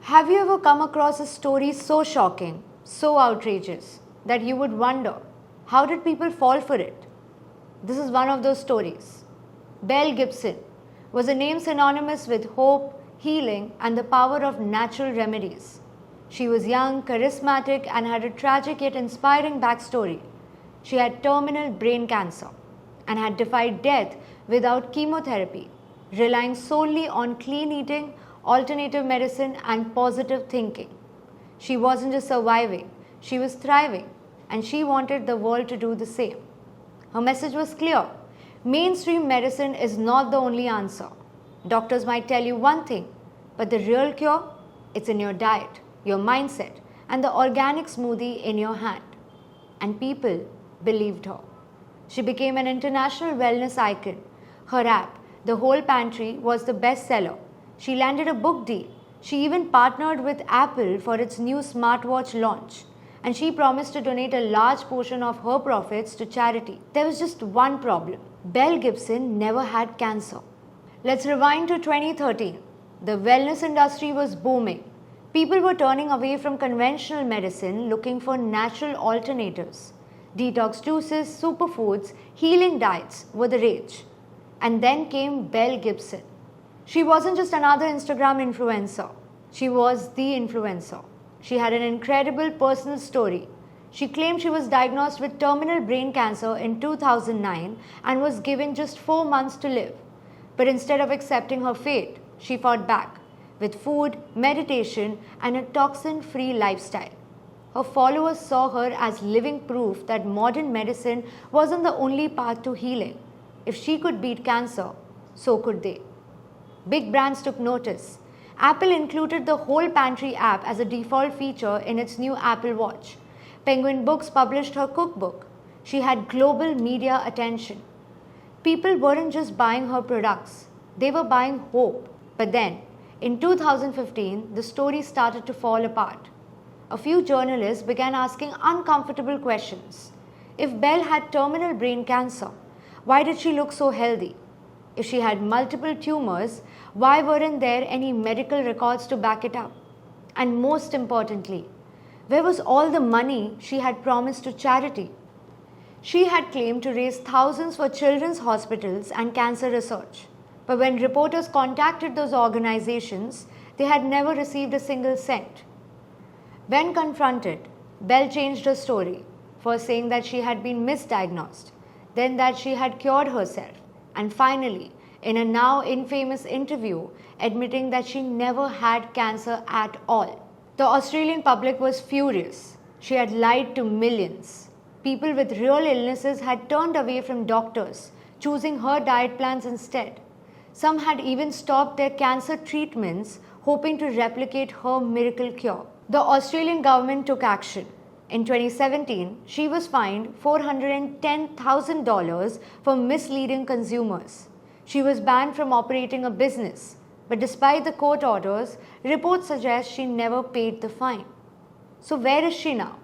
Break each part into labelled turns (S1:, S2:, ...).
S1: Have you ever come across a story so shocking, so outrageous, that you would wonder, how did people fall for it? This is one of those stories. Belle Gibson was a name synonymous with hope, healing, and the power of natural remedies. She was young, charismatic, and had a tragic yet inspiring backstory. She had terminal brain cancer and had defied death without chemotherapy, relying solely on clean eating, alternative medicine, and positive thinking. She wasn't just surviving, she was thriving, and she wanted the world to do the same. Her message was clear: mainstream medicine is not the only answer. Doctors might tell you one thing, but the real cure, it's in your diet, your mindset, and the organic smoothie in your hand. And people believed her. She became an international wellness icon. Her app, The Whole Pantry, was the bestseller. She landed a book deal. She even partnered with Apple for its new smartwatch launch. And she promised to donate a large portion of her profits to charity. There was just one problem. Belle Gibson never had cancer. Let's rewind to 2013. The wellness industry was booming. People were turning away from conventional medicine, looking for natural alternatives. Detox juices, superfoods, healing diets were the rage. And then came Belle Gibson. She wasn't just another Instagram influencer. She was the influencer. She had an incredible personal story. She claimed she was diagnosed with terminal brain cancer in 2009 and was given just 4 months to live. But instead of accepting her fate, she fought back with food, meditation, and a toxin-free lifestyle. Her followers saw her as living proof that modern medicine wasn't the only path to healing. If she could beat cancer, so could they. Big brands took notice. Apple included the Whole Pantry app as a default feature in its new Apple Watch. Penguin Books published her cookbook. She had global media attention. People weren't just buying her products, they were buying hope. But then, in 2015, the story started to fall apart. A few journalists began asking uncomfortable questions. If Belle had terminal brain cancer, why did she look so healthy? If she had multiple tumors, why weren't there any medical records to back it up? And most importantly, where was all the money she had promised to charity? She had claimed to raise thousands for children's hospitals and cancer research. But when reporters contacted those organizations, they had never received a single cent. When confronted, Belle changed her story, first saying that she had been misdiagnosed, then that she had cured herself, and finally, in a now infamous interview, admitting that she never had cancer at all. The Australian public was furious. She had lied to millions. People with real illnesses had turned away from doctors, choosing her diet plans instead. Some had even stopped their cancer treatments, hoping to replicate her miracle cure. The Australian government took action. In 2017, she was fined $410,000 for misleading consumers. She was banned from operating a business, but despite the court orders, reports suggest she never paid the fine. So where is she now?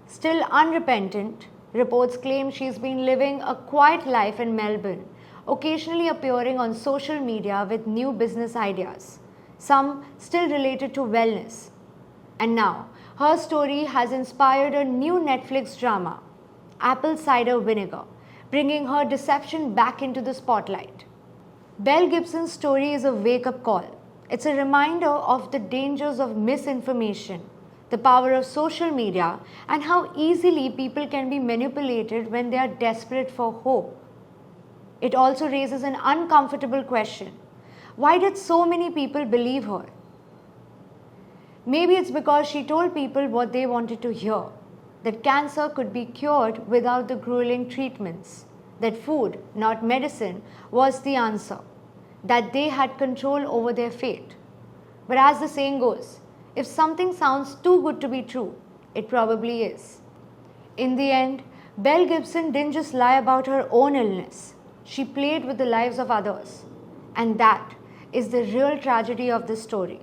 S1: Still unrepentant, reports claim she's been living a quiet life in Melbourne, occasionally appearing on social media with new business ideas, some still related to wellness. And now, her story has inspired a new Netflix drama, Apple Cider Vinegar, bringing her deception back into the spotlight. Belle Gibson's story is a wake-up call. It's a reminder of the dangers of misinformation, the power of social media, and how easily people can be manipulated when they are desperate for hope. It also raises an uncomfortable question. Why did so many people believe her? Maybe it's because she told people what they wanted to hear, that cancer could be cured without the grueling treatments, that food, not medicine, was the answer, that they had control over their fate. But as the saying goes, if something sounds too good to be true, it probably is. In the end, Belle Gibson didn't just lie about her own illness, she played with the lives of others. And that is the real tragedy of this story.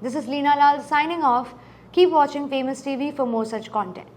S1: This is Leena Lal signing off. Keep watching Famous TV for more such content.